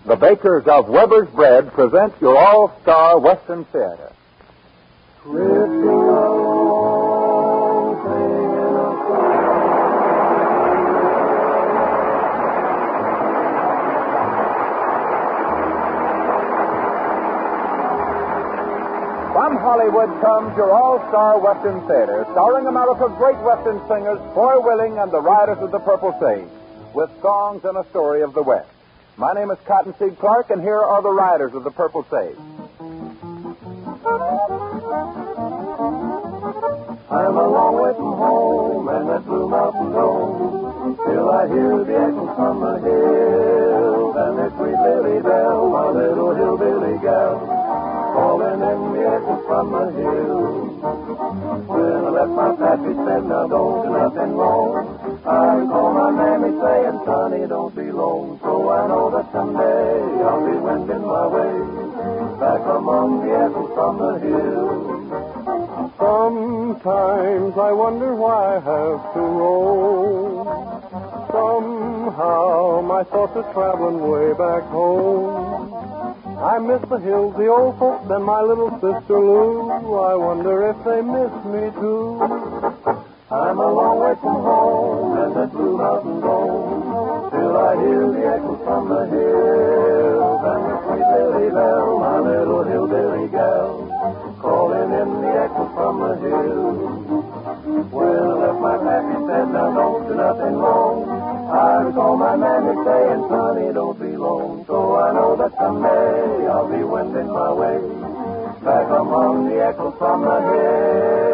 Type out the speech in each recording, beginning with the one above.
The bakers of Weber's Bread present your all-star Western Theater. Drifting along, singing a From Hollywood comes your all-star Western Theater, starring America's great Western singers, Foy Willing and the Riders of the Purple Sage, with songs and a story of the West. My name is Cottonseed Clark, and here are the Riders of the Purple Sage. I'm a long way from home and that blue mountain dome. Still I hear the echo from the hills and that sweet Lily Bell, my little hillbilly gal, calling in the echo from the hills. When I left my pappy said, now don't do nothing wrong. I call my mammy saying, Sonny, don't be lone. So I know that someday I'll be wending my way back among the echoes from the hills. Sometimes I wonder why I have to roam. Somehow my thoughts are traveling way back home. I miss the hills, the old folks, and my little sister Lou. I wonder if they miss me too. I'm a long way from home and that blue mountain dome. Still I hear the echoes from the hills and the sweet Lily Bell, my little hillbilly gal, calling in the echoes from the hills. When I left my pappy said, now don't do nothing wrong. I recall my mammy saying, Sonny, don't be lone. So I know that someday I'll be wending my way back among the echoes from the hills.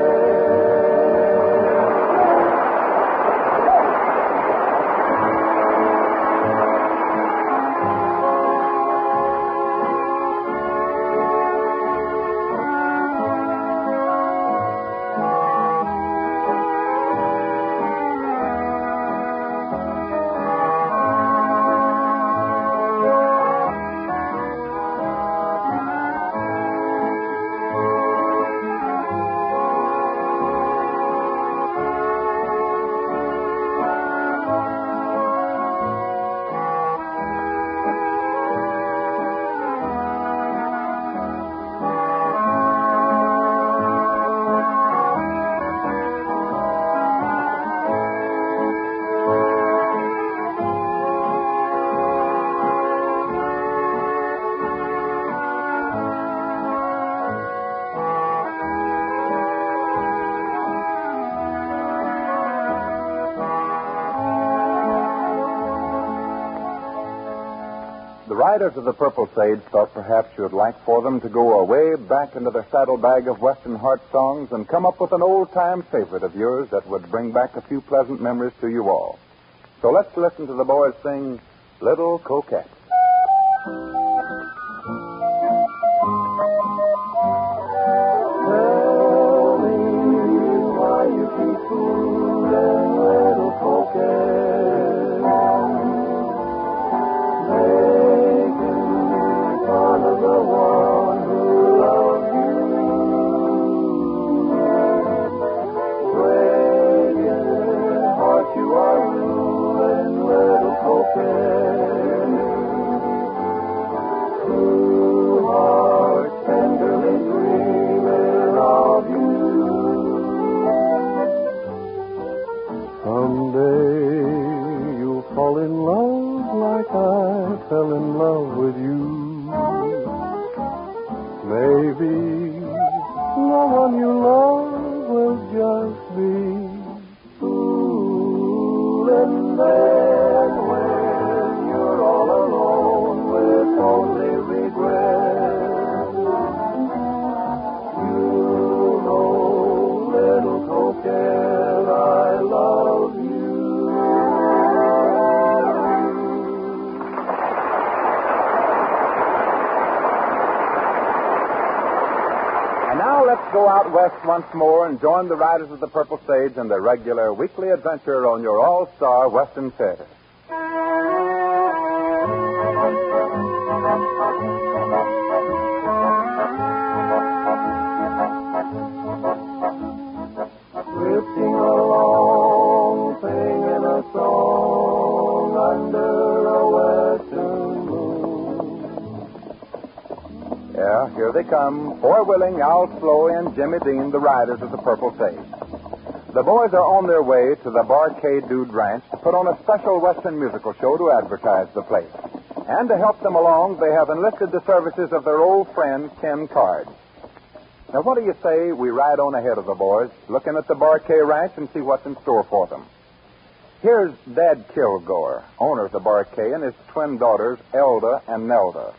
The Riders of the Purple Sage thought perhaps you would like for them to go away back into their saddlebag of Western heart songs and come up with an old-time favorite of yours that would bring back a few pleasant memories to you all. So let's listen to the boys sing Little Coquette. Tell me why you keep fooling, little coquette, making fun of the one who loves you, breaking heart you are ruling, little coquette, true heart tenderly dreaming of you. Someday you'll fall in love like I fell in love with you. Maybe the one you love will just be Ooh, and then when you're all alone with only regret, you know, little coquette, I love you. And now let's go out west once more and join the Riders of the Purple Sage in their regular weekly adventure on your all-star Western Theater. Drifting along, singing a song under a western moon. here they come, Foy Willing, Al Sloey, and Jimmy Dean, the riders of the Purple Sage. The boys are on their way to the Barcade Dude Ranch to put on a special Western musical show to advertise the place. And to help them along, they have enlisted the services of their old friend, Ken Card. Now, what do you say we ride on ahead of the boys, looking at the Barcade Ranch and see what's in store for them? Here's Dad Kilgore, owner of the Barcade, and his twin daughters, Elda and Nelda.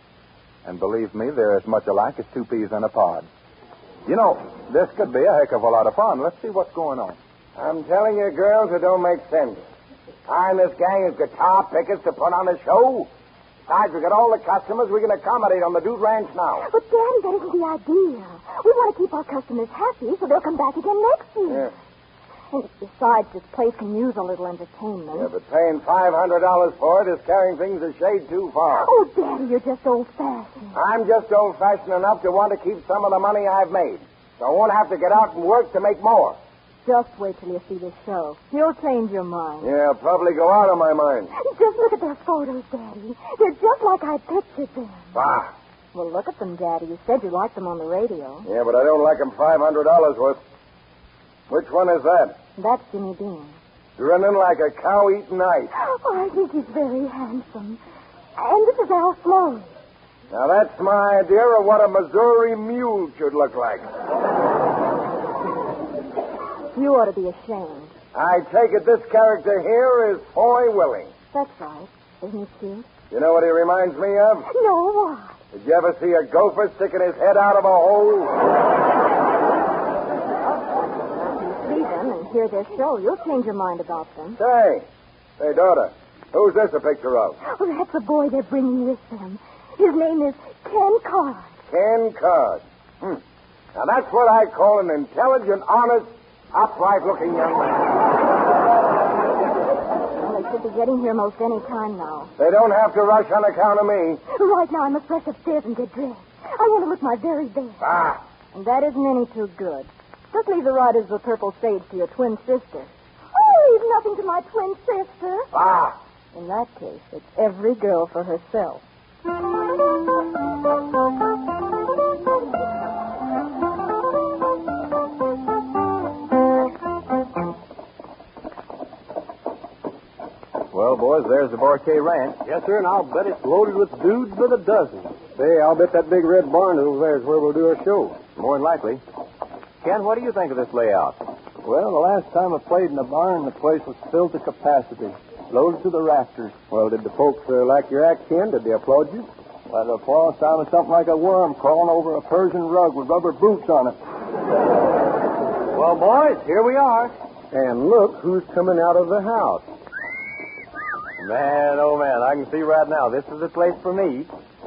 And believe me, they're as much alike as two peas in a pod. You know, this could be a heck of a lot of fun. Let's see what's going on. I'm telling you, girls, it don't make sense. Hiring this gang of guitar pickers to put on a show. Besides, we got all the customers we can accommodate on the Dude Ranch now. But, Daddy, that isn't the idea. We want to keep our customers happy so they'll come back again next year. Yeah. And besides, this place can use a little entertainment. Yeah, but paying $500 for it is carrying things a shade too far. Oh, Daddy, you're just old-fashioned. I'm just old-fashioned enough to want to keep some of the money I've made. So I won't have to get out and work to make more. Just wait till you see this show. You'll change your mind. Yeah, I'll probably go out of my mind. Just look at those photos, Daddy. They're just like I pictured them. Bah. Well, look at them, Daddy. You said you liked them on the radio. Yeah, but I don't like them $500 worth. Which one is that? That's Jimmy Dean. Grinning like a cow eating ice. Oh, I think he's very handsome. And this is Al Sloan. Now, that's my idea of what a Missouri mule should look like. You ought to be ashamed. I take it this character here is Foy Willing. That's right. Isn't he cute? You know what he reminds me of? No, what? Did you ever see a gopher sticking his head out of a hole? See them and hear their show. You'll change your mind about them. Hey, daughter, who's this a picture of? Oh, that's the boy they're bringing with them. His name is Ken Card. Ken Card. Now, that's what I call an intelligent, honest, upright-looking young man. Well, they should be getting here most any time now. They don't have to rush on account of me. Right now, I must rush upstairs and get dressed. I want to look my very best. Ah. And that isn't any too good. Just leave the riders of the Purple Sage to your twin sister. Oh, leave nothing to my twin sister. Ah. In that case, it's every girl for herself. Well, boys, there's the Barcade Ranch. Yes, sir, and I'll bet it's loaded with dudes by the dozen. Say, I'll bet that big red barn over there is where we'll do our show. More than likely. Ken, what do you think of this layout? Well, the last time I played in the barn, the place was filled to capacity, loaded to the rafters. Well, did the folks like your act, Ken? Did they applaud you? Well, the applause sounded something like a worm crawling over a Persian rug with rubber boots on it. Well, boys, here we are. And look who's coming out of the house. Man, oh, man, I can see right now this is the place for me.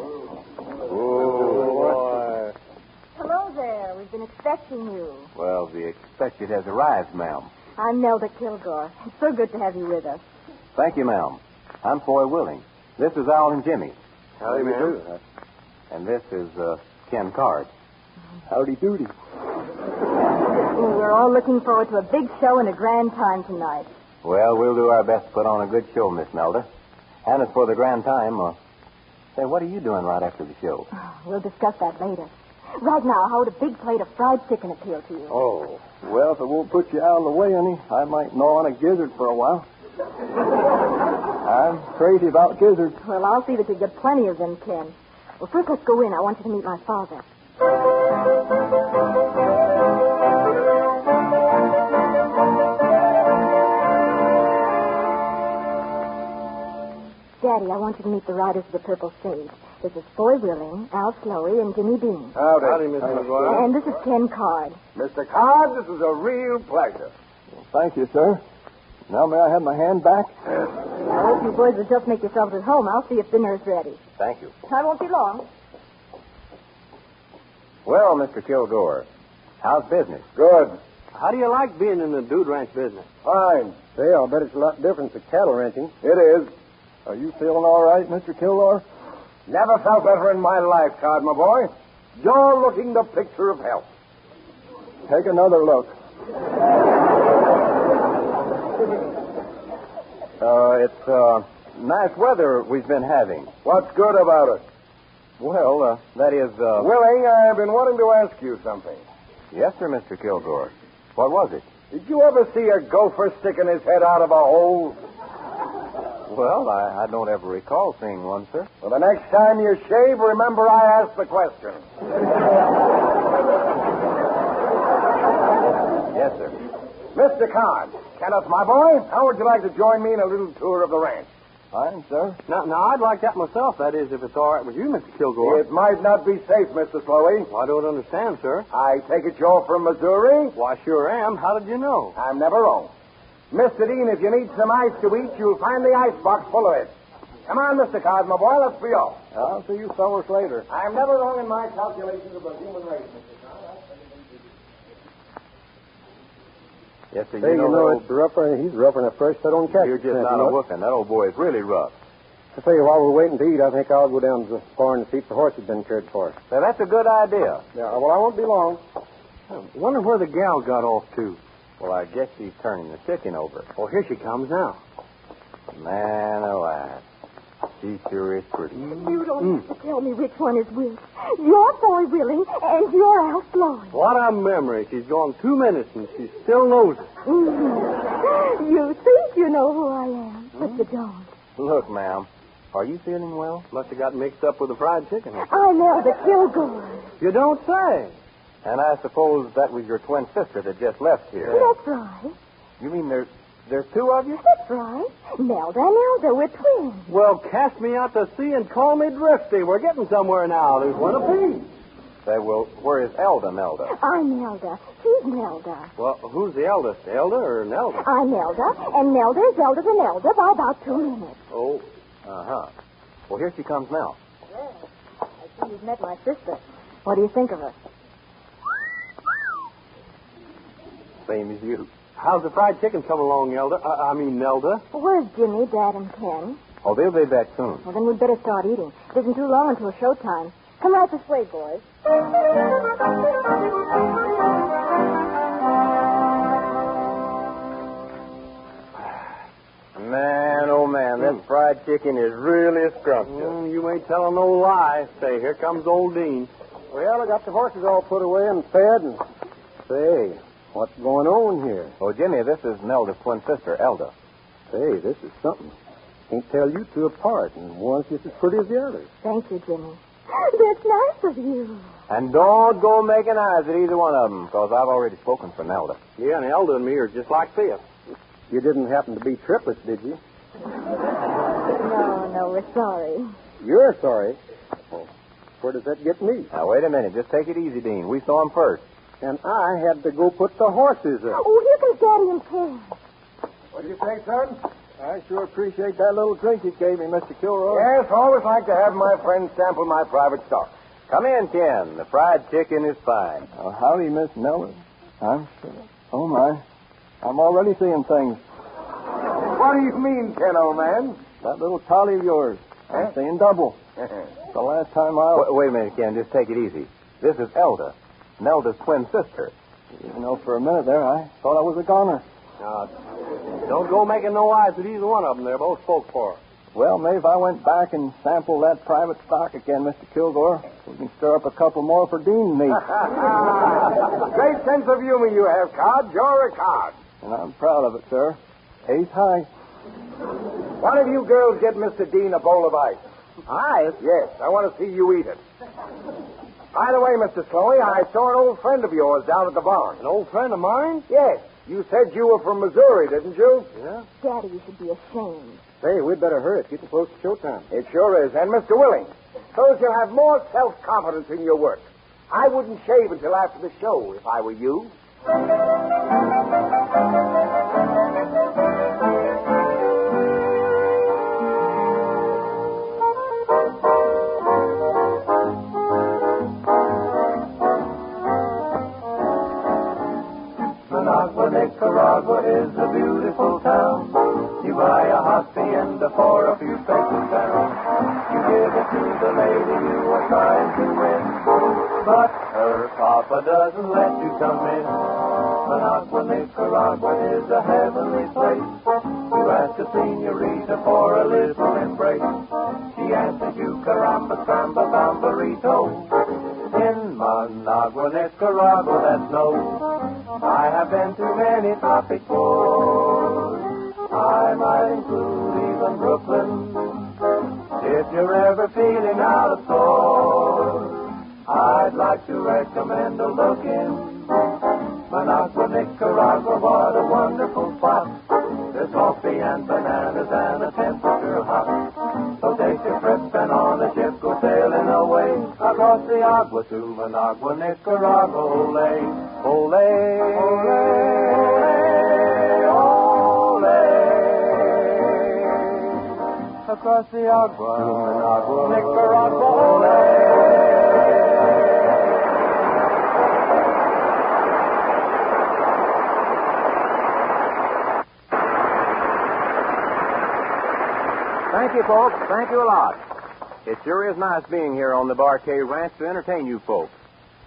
Oh, boy. Hello there. We've been expecting you. Well, the expected has arrived, ma'am. I'm Nelda Kilgore. It's so good to have you with us. Thank you, ma'am. I'm Foy Willing. This is Al and Jimmy. Howdy do. And this is Ken Card. Howdy doody. We're all looking forward to a big show and a grand time tonight. Well, we'll do our best to put on a good show, Miss Nelda. And as for the grand time, say, what are you doing right after the show? We'll discuss that later. Right now, how would a big plate of fried chicken appeal to you? Oh, well, if it won't put you out of the way any, I might gnaw on a gizzard for a while. I'm crazy about gizzards. Well, I'll see that you get plenty of them, Ken. Well, first let's go in. I want you to meet my father. Daddy, I want you to meet the riders of the Purple Sage. This is Foy Willing, Al Sloey, and Jimmy Dean. Howdy, Mr. McGuire. And this is Ken Card. Mr. Card, this is a real pleasure. Thank you, sir. Now may I have my hand back? Now, if you boys will just make yourselves at home, I'll see if dinner is ready. Thank you. I won't be long. Well, Mr. Kilgore, how's business? Good. How do you like being in the dude ranch business? Fine. Say, I'll bet it's a lot different to cattle ranching. It is. Are you feeling all right, Mr. Kilgore? Never felt better in my life, Card, my boy. You're looking the picture of health. Take another look. It's nice weather we've been having. What's good about it? Well, that is, Willie, I've been wanting to ask you something. Yes, sir, Mr. Kilgore. What was it? Did you ever see a gopher sticking his head out of a hole? Well, I don't ever recall seeing one, sir. Well, the next time you shave, remember I asked the question. Yes, sir. Mr. Codd, Kenneth, my boy, how would you like to join me in a little tour of the ranch? Fine, sir. Now, I'd like that myself, that is, if it's all right with you, Mr. Kilgore. It might not be safe, Mr. Slowey. I don't understand, sir. I take it you're from Missouri? Why, sure am. How did you know? I'm never wrong. Mr. Dean, if you need some ice to eat, you'll find the icebox full of it. Come on, Mr. Codd, my boy, let's be off. I'll see you fellows later. I'm never wrong in my calculations of the human race, Mr. Codd. Yes, sir. Hey, you know, it's rougher. He's rougher than a fresh set on catch. You're just not a whooping. That old boy is really rough. I tell you, while we're waiting to eat, I think I'll go down to the barn and see if the horse has been cared for. Now, that's a good idea. Yeah, well, I won't be long. I wonder where the gal got off to. Well, I guess she's turning the chicken over. Oh, here she comes now. Man alive. She sure is pretty. You don't have to tell me which one is which. You're Boy Willie, and you're Al Sloan. What a memory. She's gone 2 minutes, and she still knows it. Mm-hmm. You think you know who I am, but you don't. Look, ma'am, are you feeling well? Must have got mixed up with the fried chicken. I'm Elda Kilgore. You don't say. And I suppose that was your twin sister that just left here. That's right. You mean there's two of you? That's right. Nelda and Elda, we're twins. Well, cast me out to sea and call me Drifty. We're getting somewhere now. There's one apiece. Say, well, where is Elda, Nelda? I'm Nelda. She's Nelda. Well, who's the eldest, Elda or Nelda? I'm Elda, and Nelda is elder than Elda by about 2 minutes. Oh, uh-huh. Well, here she comes now. Yes. I see you've met my sister. What do you think of her? Same as you. How's the fried chicken come along, Elda? Nelda? Where's Jimmy, Dad, and Ken? Oh, they'll be back soon. Well, then we'd better start eating. It isn't too long until showtime. Come right this way, boys. Man, oh, man, that fried chicken is really scrumptious. You ain't telling no lie. Say, here comes old Dean. Well, I got the horses all put away and fed, and... Say, what's going on here? Oh, Jimmy, this is Nelda's twin sister, Elda. Say, this is something. Can't tell you two apart, and one's just as pretty as the other. Thank you, Jimmy. That's nice of you. And don't go making eyes at either one of them, because I've already spoken for Nelda. Yeah, and Elda and me are just like this. You didn't happen to be triplets, did you? No, we're sorry. You're sorry. Well, where does that get me? Now, wait a minute. Just take it easy, Dean. We saw him first. And I had to go put the horses up. Oh, here comes Daddy and Ken. What do you say, son? I sure appreciate that little drink you gave me, Mr. Kilroy. Yes, always like to have my friends sample my private stock. Come in, Ken. The fried chicken is fine. Howdy, Miss Nellie. I'm sure. Oh, my. I'm already seeing things. What do you mean, Ken, old man? That little collie of yours. I'm seeing double. The last time I... Wait a minute, Ken. Just take it easy. This is Elda, Nelda's twin sister. You know, for a minute there, I thought I was a goner. Don't go making no eyes at either one of them. They're both spoke for. Well, maybe if I went back and sampled that private stock again, Mr. Kilgore, we can stir up a couple more for Dean and me. Great sense of humor you have, Codd. You're a cod. And I'm proud of it, sir. Ace high. One of you girls get Mr. Dean a bowl of ice. Ice? Yes, I want to see you eat it. By the way, Mr. Slowey, I saw an old friend of yours down at the barn. An old friend of mine? Yes. You said you were from Missouri, didn't you? Yeah. Daddy, you should be ashamed. Say, we'd better hurry. It's getting close to showtime. It sure is. And, Mr. Willing, so you'll have more self-confidence in your work. I wouldn't shave until after the show if I were you. Nicaragua is a beautiful town. You buy a hacienda for a few pesos down. You give it to the lady you are trying to win, but her papa doesn't let you come in. Managua, Nicaragua is a heavenly place. You ask a senorita for a little embrace. She fancy you, caramba, samba, bambarito. In Managua, Nicaragua, that's no. I have been to many tropic ports. I might include even Brooklyn. If you're ever feeling out of sorts, I'd like to recommend a look in Managua, Nicaragua. What a wonderful spot. There's coffee and bananas and a temperature hot. So take a trip and on a ship go sailing away across the agua to Managua, Nicaragua. Ole, ole, ole, ole. Across the agua to Managua, Nicaragua. Ole. Thank you, folks. Thank you a lot. It sure is nice being here on the Bar-K Ranch to entertain you folks.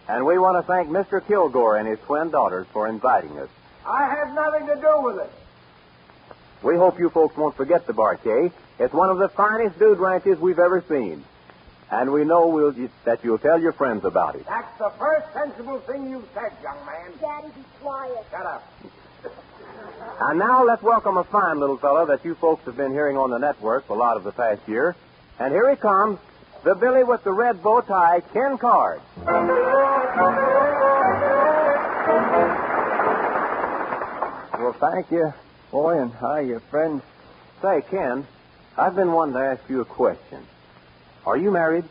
And we want to thank Mr. Kilgore and his twin daughters for inviting us. I had nothing to do with it. We hope you folks won't forget the Bar-K. It's one of the finest dude ranches we've ever seen. And we know that you'll tell your friends about it. That's the first sensible thing you've said, young man. Daddy, be quiet. Shut up. And now let's welcome a fine little fellow that you folks have been hearing on the network a lot of the past year. And here he comes, the Billy with the red bow tie, Ken Card. Well, thank you, boy, and hi, your friends. Say, Ken, I've been wanting to ask you a question. Are you married?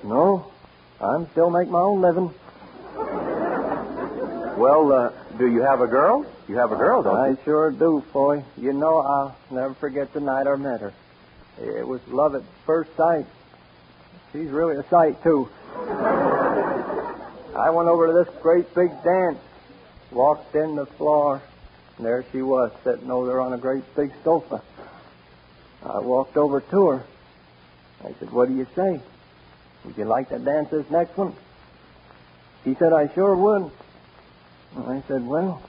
No, I'm still making my own living. Well, do you have a girl? You have a girl, don't you? I sure do, Foy. You know, I'll never forget the night I met her. It was love at first sight. She's really a sight, too. I went over to this great big dance, walked in the floor, and there she was, sitting over there on a great big sofa. I walked over to her. I said, what do you say? Would you like to dance this next one? She said, I sure would. And I said, well,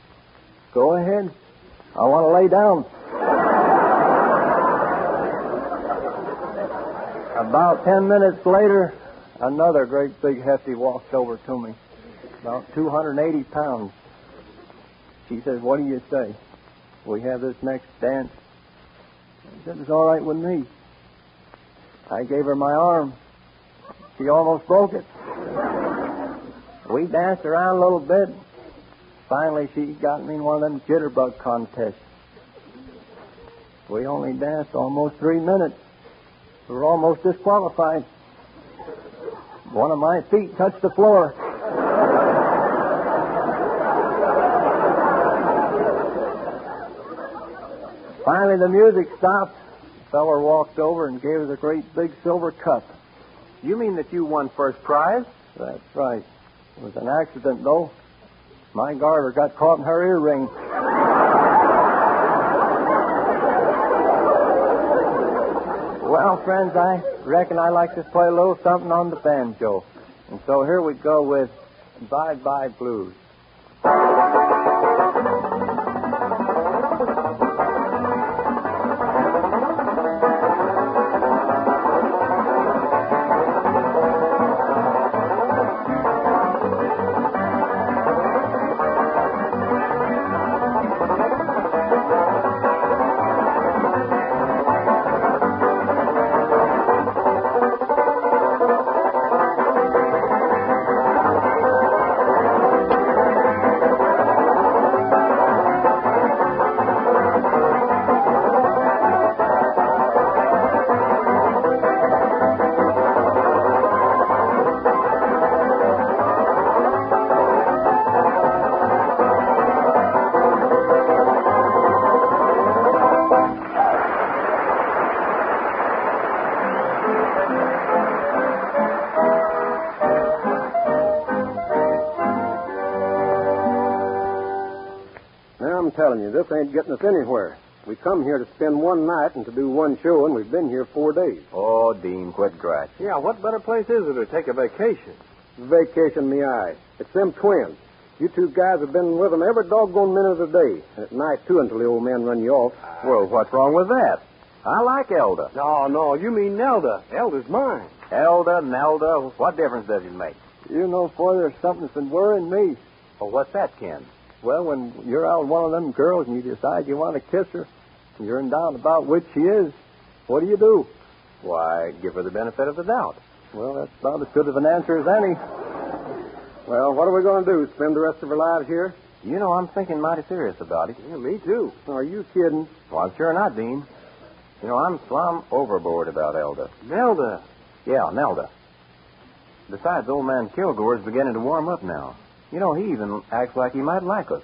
go ahead. I want to lay down. About 10 minutes later, another great big hefty walked over to me, about 280 pounds. She said, what do you say? We have this next dance? I said, it's all right with me. I gave her my arm. She almost broke it. We danced around a little bit. Finally, she got me in one of them jitterbug contests. We only danced almost 3 minutes. We were almost disqualified. One of my feet touched the floor. Finally, the music stopped. The feller walked over and gave us a great big silver cup. You mean that you won first prize? That's right. It was an accident, though. My garter got caught in her earring. Well, friends, I reckon I like to play a little something on the banjo. And so here we go with Bye Bye Blues. I'm telling you, this ain't getting us anywhere. We come here to spend one night and to do one show, and we've been here 4 days. Oh, Dean, quit griping. Yeah, what better place is there to take a vacation? Vacation me eye. It's them twins. You two guys have been with them every doggone minute of the day. And at night, too, until the old man run you off. Well, what's wrong with that? I like Elda. No, you mean Nelda. Elda's mine. Elda, Nelda, what difference does it make? You know, boy, there's something that's been worrying me. Well, what's that, Ken? Well, when you're out with one of them girls and you decide you want to kiss her, and you're in doubt about which she is, what do? Why, give her the benefit of the doubt. Well, that's about as good of an answer as any. Well, what are we going to do? Spend the rest of our lives here? You know, I'm thinking mighty serious about it. Yeah, me too. Are you kidding? Well, I'm sure not, Dean. You know, I'm plumb overboard about Elda. Nelda. Yeah, Nelda. Besides, old man Kilgore's beginning to warm up now. You know, he even acts like he might like us.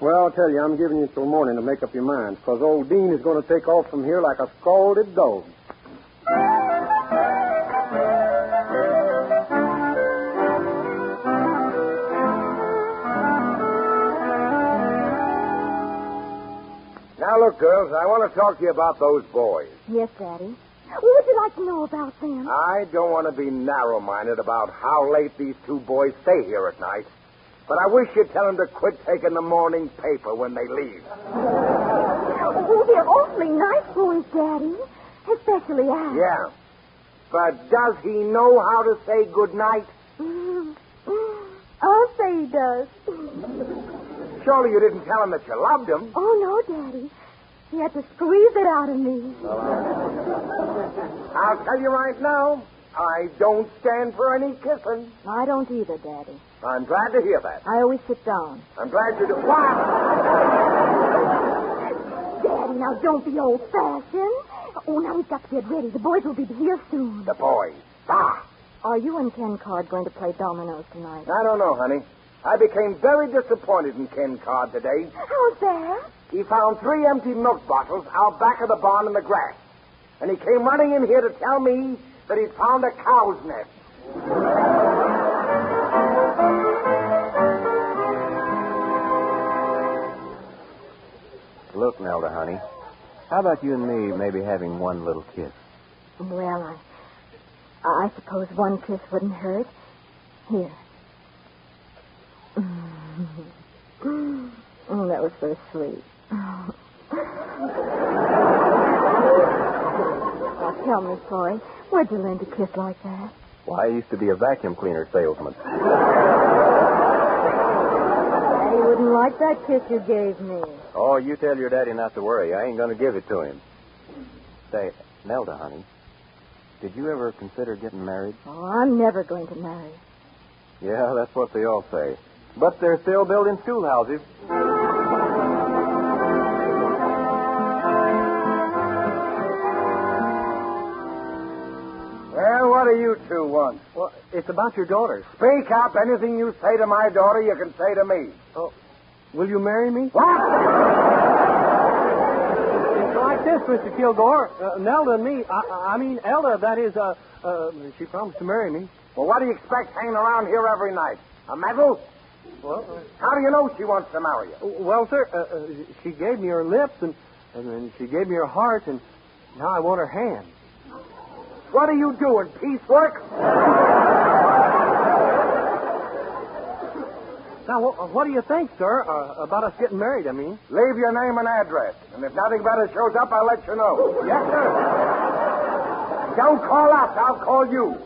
Well, I'll tell you, I'm giving you till morning to make up your mind, because old Dean is going to take off from here like a scalded dog. Now, look, girls, I want to talk to you about those boys. Yes, Daddy. What would you like to know about them? I don't want to be narrow-minded about how late these two boys stay here at night, but I wish you'd tell them to quit taking the morning paper when they leave. Oh, they're awfully nice boys, Daddy. Especially Al. Yeah. But does he know how to say good night? I'll say he does. Surely you didn't tell him that you loved him. Oh, no, Daddy. He had to squeeze it out of me. I'll tell you right now, I don't stand for any kissing. I don't either, Daddy. I'm glad to hear that. I always sit down. I'm glad you do. What? Daddy, now don't be old-fashioned. Oh, now we've got to get ready. The boys will be here soon. The boys. Ah! Are you and Ken Card going to play dominoes tonight? I don't know, honey. I became very disappointed in Ken Card today. How's that? He found 3 empty milk bottles out back of the barn in the grass. And he came running in here to tell me that he'd found a cow's nest. Look, Nelda, honey. How about you and me maybe having one little kiss? Well, I suppose one kiss wouldn't hurt. Here. Oh, that was so sweet. Now, tell me, Troy, where'd you learn to kiss like that? Well, I used to be a vacuum cleaner salesman. Daddy wouldn't like that kiss you gave me. Oh, you tell your daddy not to worry. I ain't going to give it to him. Say, Nelda, honey, did you ever consider getting married? Oh, I'm never going to marry. Yeah, that's what they all say. But they're still building schoolhouses. Well, what do you two want? Well, it's about your daughter. Speak up. Anything you say to my daughter, you can say to me. Oh, will you marry me? What? It's like this, Mr. Kilgore. Nelda and me, I mean Elda, that is, she promised to marry me. Well, what do you expect hanging around here every night? A medal? Well, How do you know she wants to marry you? well, sir, she gave me her lips, and then she gave me her heart, and now I want her hand. What are you doing, piecework? Now, what do you think, sir, about us getting married, I mean? Leave your name and address, and if nothing better shows up, I'll let you know. Yes, sir. Don't call us. I'll call you.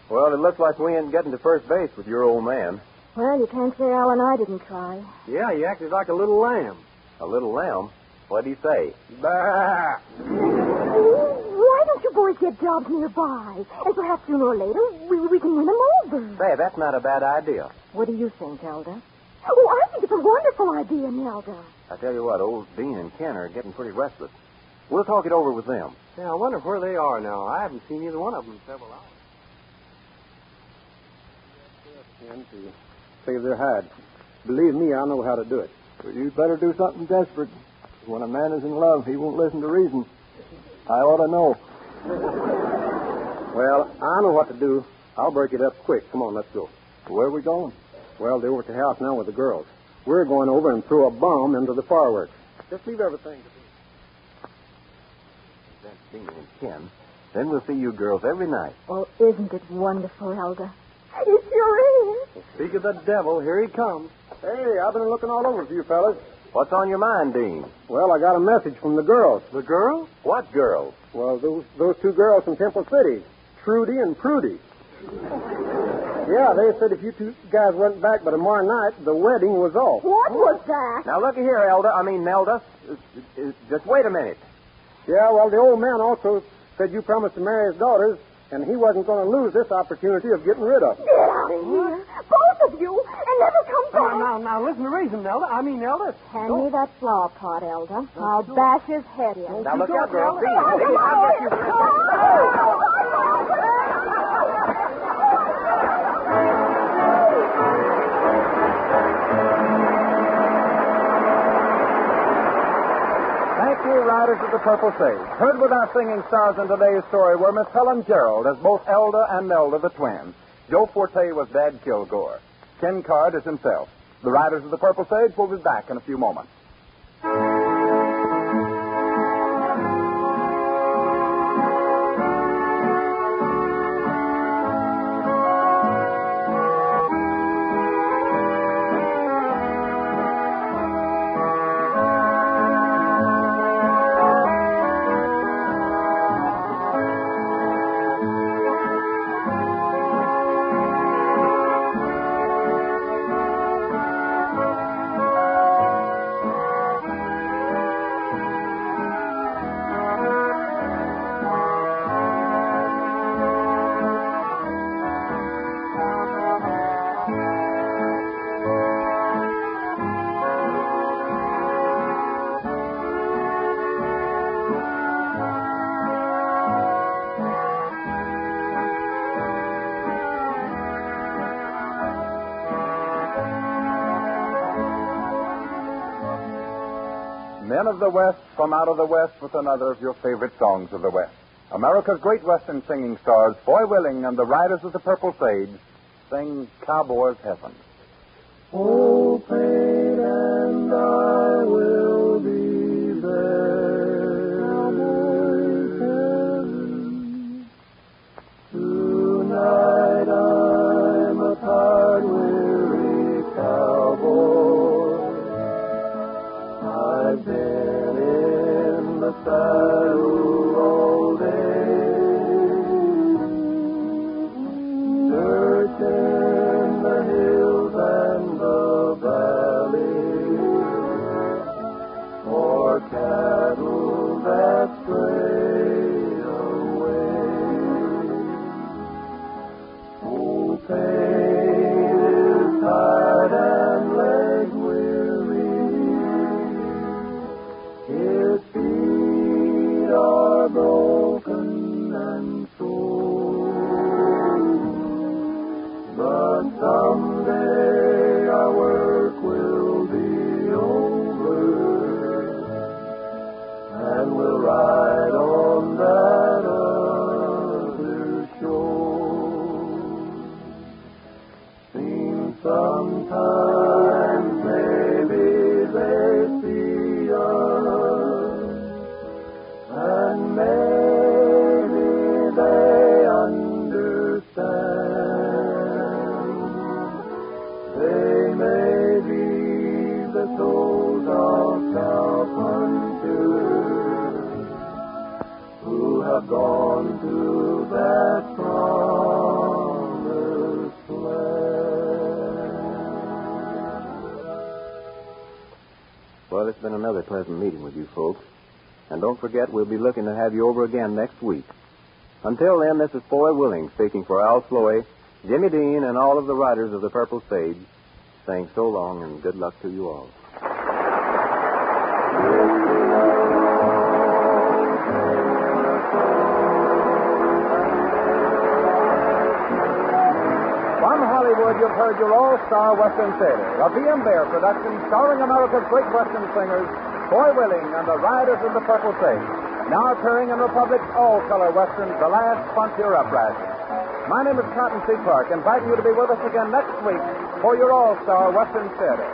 Well, it looks like we ain't getting to first base with your old man. Well, you can't say Al and I didn't try. Yeah, he acted like a little lamb. A little lamb? What'd he say? Bah. Why don't you boys get jobs nearby? And perhaps sooner or later we can win them over. Say, that's not a bad idea. What do you think, Elda? Oh, I think it's a wonderful idea, Nelda. I tell you what, old Dean and Ken are getting pretty restless. We'll talk it over with them. Yeah, I wonder where they are now. I haven't seen either one of them in several hours. To save their hide. Believe me, I know how to do it. Well, you'd better do something desperate. When a man is in love, he won't listen to reason. I ought to know. Well, I know what to do. I'll break it up quick. Come on, let's go. Where are we going? Well, they're over at the house now with the girls. We're going over and throw a bomb into the fireworks. Just leave everything to me. That's Dean and Ken. Then we'll see you girls every night. Oh, isn't it wonderful, Elda? He sure is. Speak of the devil, here he comes. Hey, I've been looking all over for you fellas. What's on your mind, Dean? Well, I got a message from the girls. The girl? What girl? Well, those two girls from Temple City, Trudy and Prudy. Yeah, they said if you two guys went back by tomorrow night, the wedding was off. What was that? Now, looky here, Nelda. Just wait a minute. Yeah, well, the old man also said you promised to marry his daughters, and he wasn't going to lose this opportunity of getting rid of them. Get out of here. Both of you. And never come back. Now, listen to reason, Nelda. Nelda. Hand me that flower pot, Elda. I'll bash his head in. Now, look out, girl. Dean. Thank you, Riders of the Purple Sage. Heard with our singing stars in today's story were Miss Helen Gerald as both Elda and Nelda the twins. Joe Forte was Dad Kilgore. Ken Card is himself. The Riders of the Purple Sage will be back in a few moments. Men of the West from out of the West with another of your favorite songs of the West. America's great Western singing stars, Foy Willing and the Riders of the Purple Sage, sing Cowboy's Heaven. Oh, pain and I will be there. Cowboy's heaven. Tonight I'm a tired, weary cowboy. I've been in the saddle all day, searching the hills and the valleys for cattle that stray away. Oh, pain is tired and leg weary. His feet are broken and sore, but someday our work will be over, and we'll ride on that other shore. Seems sometimes maybe they see us, and maybe they understand. They may be the souls of cowpunchers who have gone to that promised land. Well, it's been another pleasant meeting with you folks. And don't forget, we'll be looking to have you over again next week. Until then, this is Foy Willing speaking for Al Sloey, Jimmy Dean, and all of the Riders of the Purple Sage, saying so long and good luck to you all. From Hollywood, you've heard your all-star Western Theater, a B.M. Bear production starring America's great Western singers, Foy Willing and the Riders of the Purple Sage. Now appearing in Republic's all-color Western, The Last Frontier Uprising. My name is Cotton C. Clark, inviting you to be with us again next week for your all-star Western Theater.